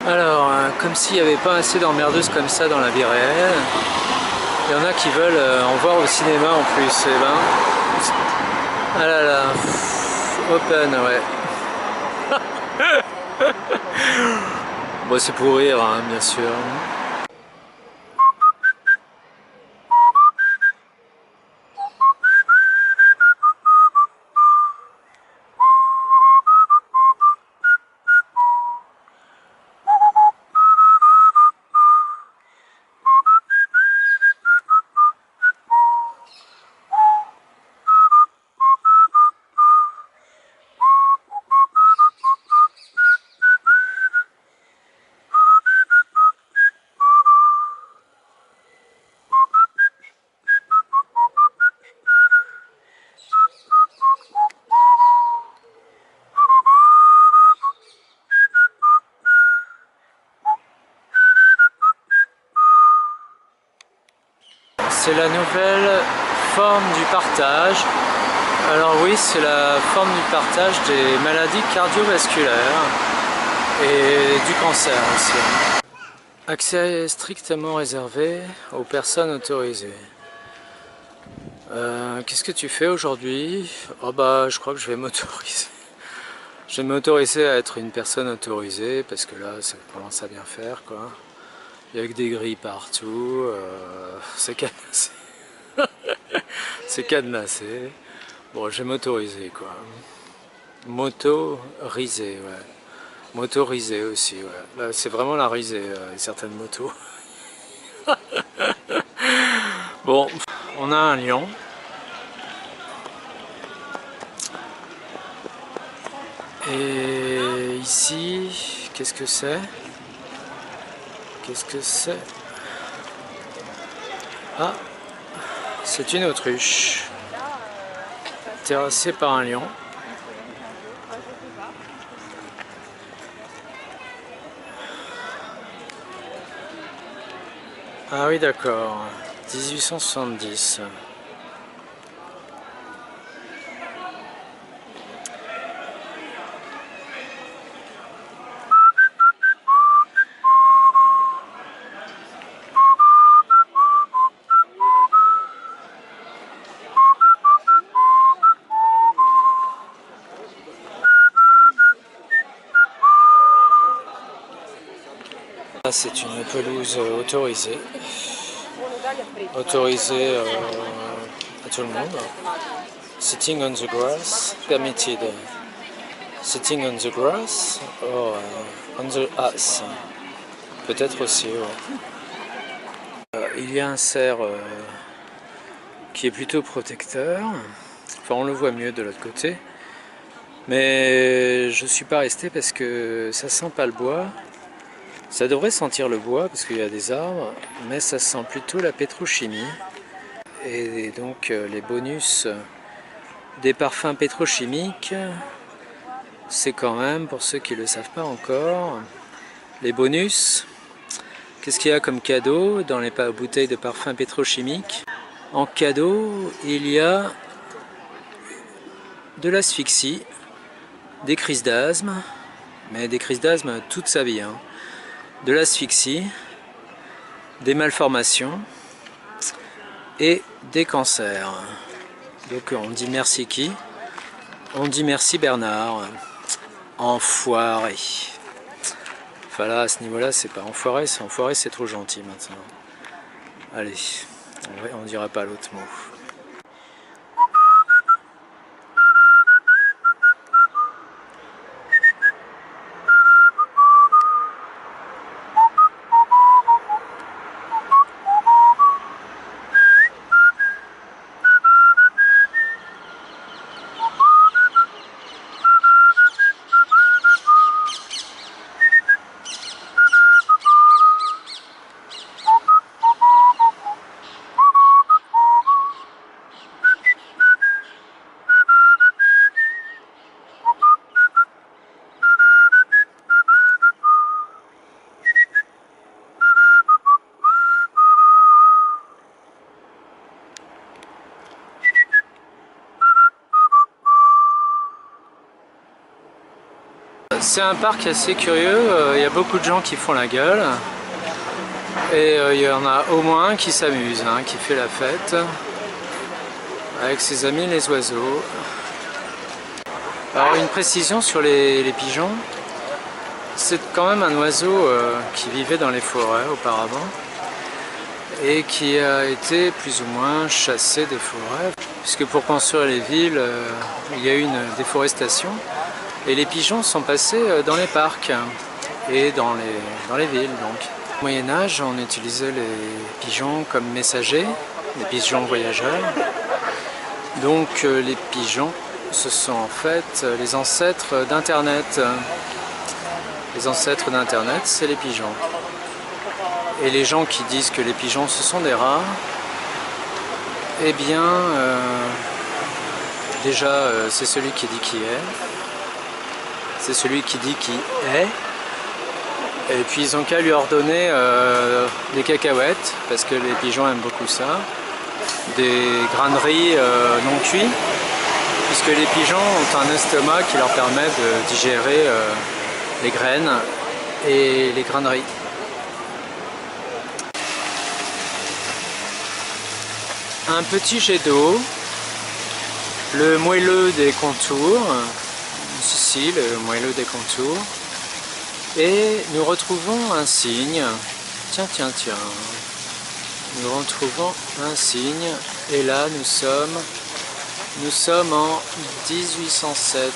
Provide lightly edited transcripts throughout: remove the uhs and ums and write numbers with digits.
Alors, comme s'il n'y avait pas assez d'emmerdeuses comme ça dans la vie réelle, il y en a qui veulent en voir au cinéma en plus. Et ben, ah là là, open, ouais. Bon, c'est pour rire, hein, bien sûr. C'est la nouvelle forme du partage. Alors oui, c'est la forme du partage des maladies cardiovasculaires et du cancer aussi. Accès strictement réservé aux personnes autorisées. Qu'est-ce que tu fais aujourd'hui? Oh bah je crois que je vais m'autoriser. Je vais m'autoriser à être une personne autorisée parce que là ça commence à bien faire quoi. Il y a que des grilles partout, c'est cadenassé. C'est cadenassé. Bon, je vais m'autoriser quoi. Motoriser, ouais. Motoriser aussi, ouais. Là, c'est vraiment la risée, certaines motos. Bon, on a un lion. Et ici, qu'est-ce que c'est? Qu'est-ce que c'est? Ah, c'est une autruche. Terrassée par un lion. Ah oui, d'accord. 1870. C'est une pelouse autorisée. Autorisée à tout le monde. Sitting on the grass, permitted. Sitting on the grass or on the ass. Peut-être aussi, ouais. Il y a un cerf qui est plutôt protecteur. Enfin, on le voit mieux de l'autre côté. Mais je suis pas resté parce que ça sent pas le bois. Ça devrait sentir le bois parce qu'il y a des arbres, mais ça sent plutôt la pétrochimie. Et donc les bonus des parfums pétrochimiques, c'est quand même, pour ceux qui ne le savent pas encore, les bonus. Qu'est-ce qu'il y a comme cadeau dans les bouteilles de parfums pétrochimiques? En cadeau, il y a de l'asphyxie, des crises d'asthme, mais des crises d'asthme toute sa vie, hein. De l'asphyxie, des malformations et des cancers. Donc on dit merci qui? On dit merci Bernard. Enfoiré. Enfin là, à ce niveau-là, c'est pas enfoiré, c'est trop gentil maintenant. Allez, on dira pas l'autre mot. C'est un parc assez curieux, il y a beaucoup de gens qui font la gueule. Et il y en a au moins un qui s'amuse, hein, qui fait la fête avec ses amis les oiseaux. Alors une précision sur les pigeons, c'est quand même un oiseau qui vivait dans les forêts auparavant et qui a été plus ou moins chassé des forêts, puisque pour construire les villes, il y a eu une déforestation et les pigeons sont passés dans les parcs et dans les villes donc. Au Moyen-Âge, on utilisait les pigeons comme messagers, les pigeons voyageurs. Donc les pigeons, ce sont en fait les ancêtres d'Internet. Les ancêtres d'Internet, c'est les pigeons. Et les gens qui disent que les pigeons, ce sont des rats, eh bien, déjà, c'est celui qui dit qui est. C'est celui qui dit qui est. Et puis ils ont qu'à lui ordonner des cacahuètes, parce que les pigeons aiment beaucoup ça, des grains de riz non cuits, puisque les pigeons ont un estomac qui leur permet de digérer les graines et les grains de riz. Un petit jet d'eau, le moelleux des contours, ici le moelleux des contours. Et nous retrouvons un signe, tiens, nous retrouvons un signe, et là nous sommes en 1807,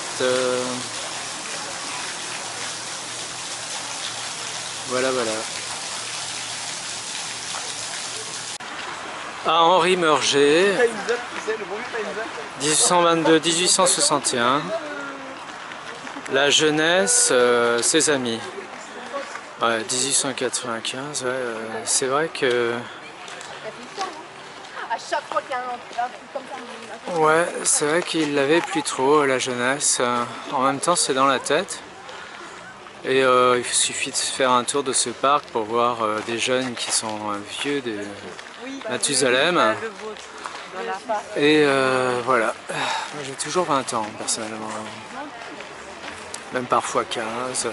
voilà. À Henri Murger, 1822-1861. La jeunesse, ses amis. Ouais, 1895, ouais, c'est vrai que... Ouais, c'est vrai qu'il l'avait plus trop, la jeunesse. En même temps, c'est dans la tête. Et il suffit de faire un tour de ce parc pour voir des jeunes qui sont vieux de Mathusalem. Et voilà. Moi, j'ai toujours 20 ans, personnellement. Même parfois 15,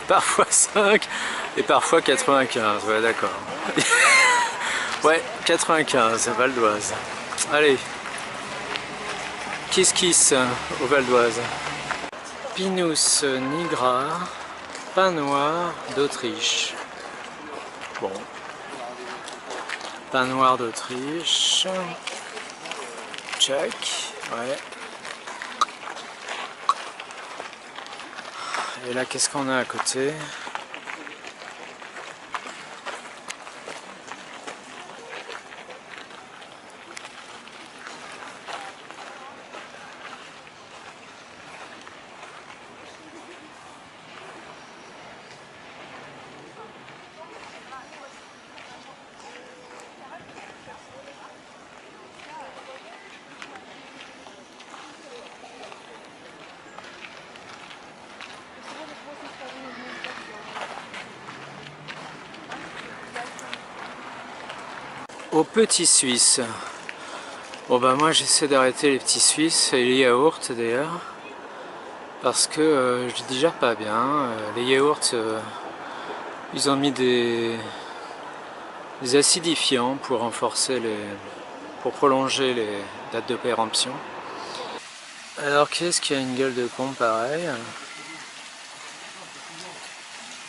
parfois 5 et parfois 95, ouais d'accord. Ouais, 95, Val d'Oise. Allez, kiss au Val d'Oise. Pinus nigra, pain noir d'Autriche. Bon, pain noir d'Autriche, check, ouais. Et là, qu'est-ce qu'on a à côté? Aux petits Suisses. Bon bah moi j'essaie d'arrêter les petits Suisses et les yaourts d'ailleurs, parce que je les digère pas bien. Les yaourts, ils ont mis des acidifiants pour renforcer pour prolonger les dates de péremption. Alors qu'est-ce qui a une gueule de con pareil?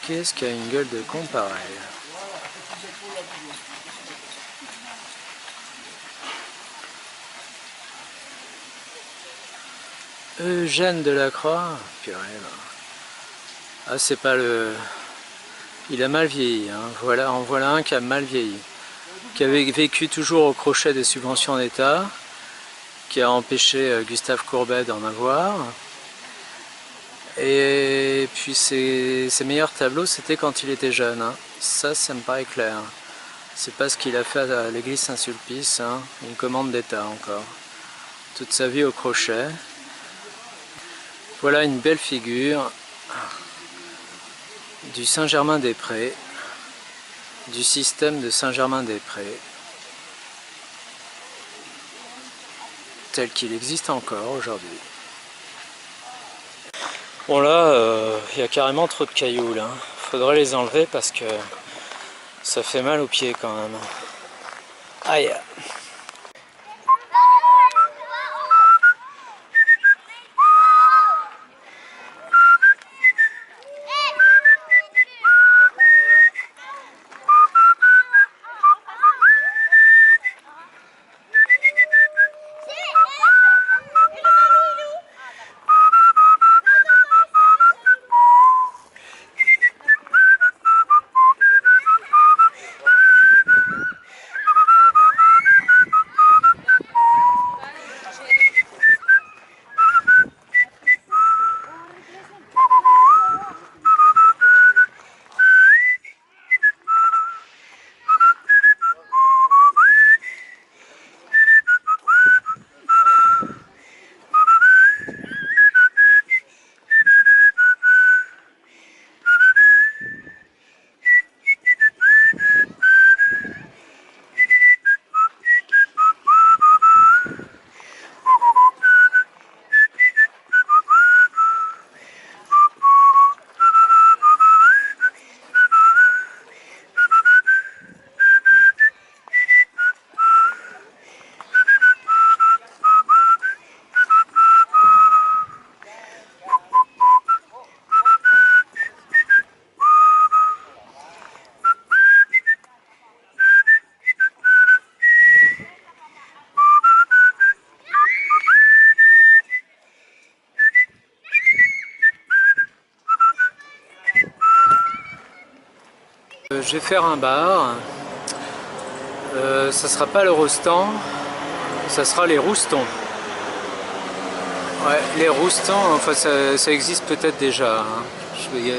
Qu'est-ce qui a une gueule de con pareil? Eugène Delacroix, purée. Ah, c'est pas le... Il a mal vieilli, hein. Voilà, en voilà un qui a mal vieilli. Qui avait vécu toujours au crochet des subventions d'État, qui a empêché Gustave Courbet d'en avoir. Et puis ses meilleurs tableaux, c'était quand il était jeune, hein. Ça me paraît clair. C'est pas ce qu'il a fait à l'église Saint-Sulpice, hein. Une commande d'État encore. Toute sa vie au crochet. Voilà une belle figure du Saint-Germain-des-Prés, du système de Saint-Germain-des-Prés, tel qu'il existe encore aujourd'hui. Bon là, il y a carrément trop de cailloux là. Faudrait les enlever parce que ça fait mal aux pieds quand même. Aïe. Je vais faire un bar. Ça sera pas le roustan, ça sera les roustons. Ouais, les roustons, enfin ça existe peut-être déjà. Hein. Il y a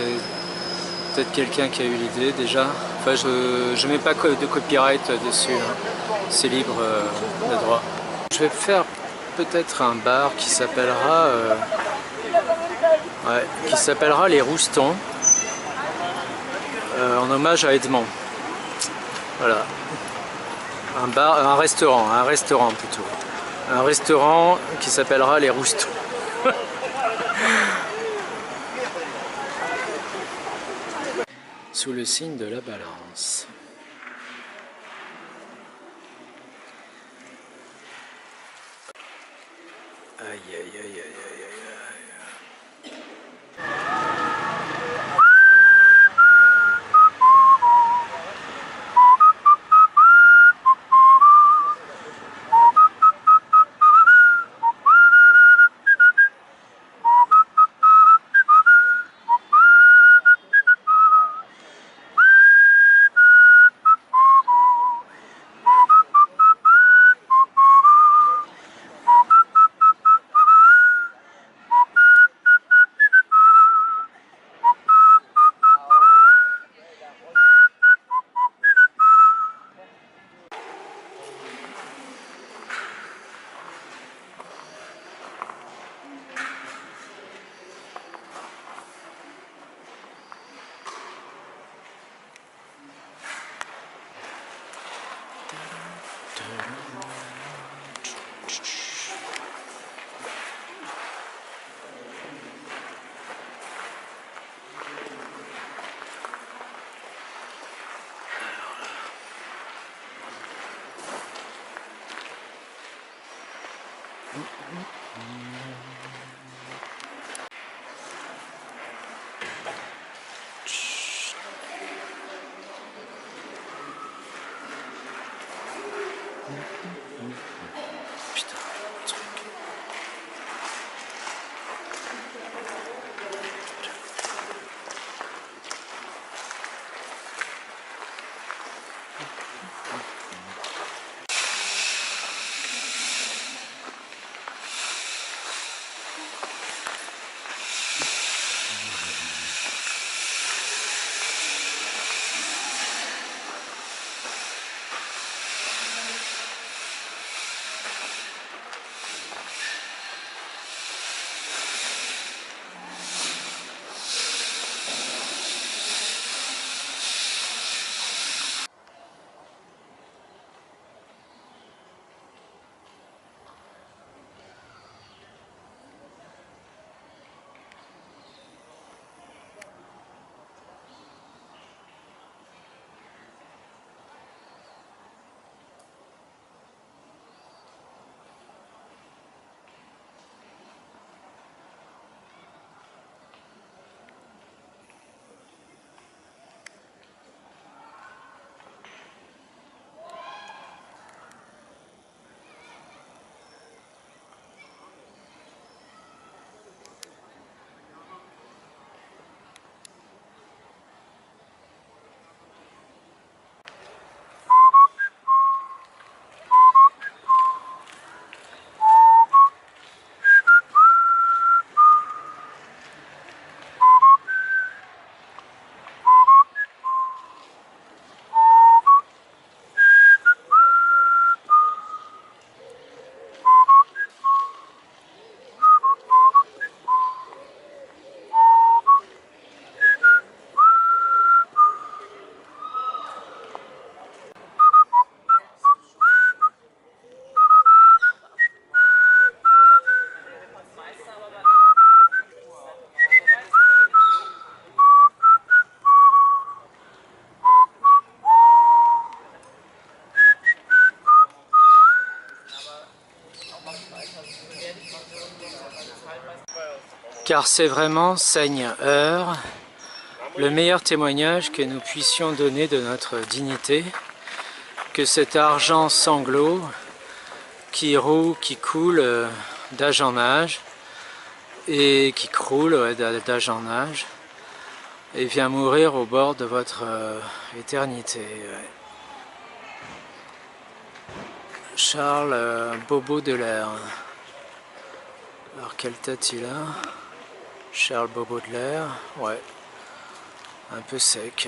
peut-être quelqu'un qui a eu l'idée déjà. Enfin, je mets pas de copyright dessus. Hein. C'est libre de droit. Je vais faire peut-être un bar qui s'appellera les Roustons. En hommage à Edmond. Voilà. Un restaurant plutôt. Un restaurant qui s'appellera les Roustons. Sous le signe de la balance. Aïe aïe aïe aïe aïe aïe aïe. Putain, truc. car c'est vraiment Seigneur, le meilleur témoignage que nous puissions donner de notre dignité, que cet argent sanglot qui roule, qui coule d'âge en âge, et qui croule d'âge en âge, et vient mourir au bord de votre éternité. Ouais. Charles Baudelaire. Alors quelle tête il a? Charles Baudelaire, ouais. Un peu sec,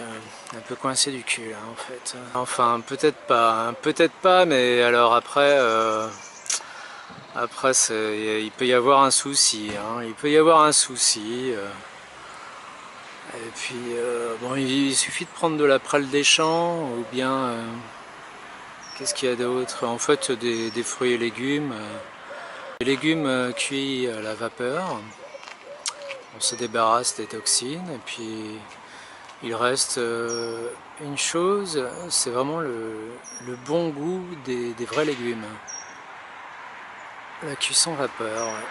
un peu coincé du cul hein, en fait. Enfin peut-être pas, hein, peut-être pas, mais alors après, après il peut y avoir un souci, hein, il peut y avoir un souci. Et puis bon, il suffit de prendre de la prêle des champs ou bien qu'est-ce qu'il y a d'autre? En fait des fruits et légumes. Des légumes cuits à la vapeur. On se débarrasse des toxines et puis il reste une chose, c'est vraiment le bon goût des vrais légumes. La cuisson vapeur. Ouais.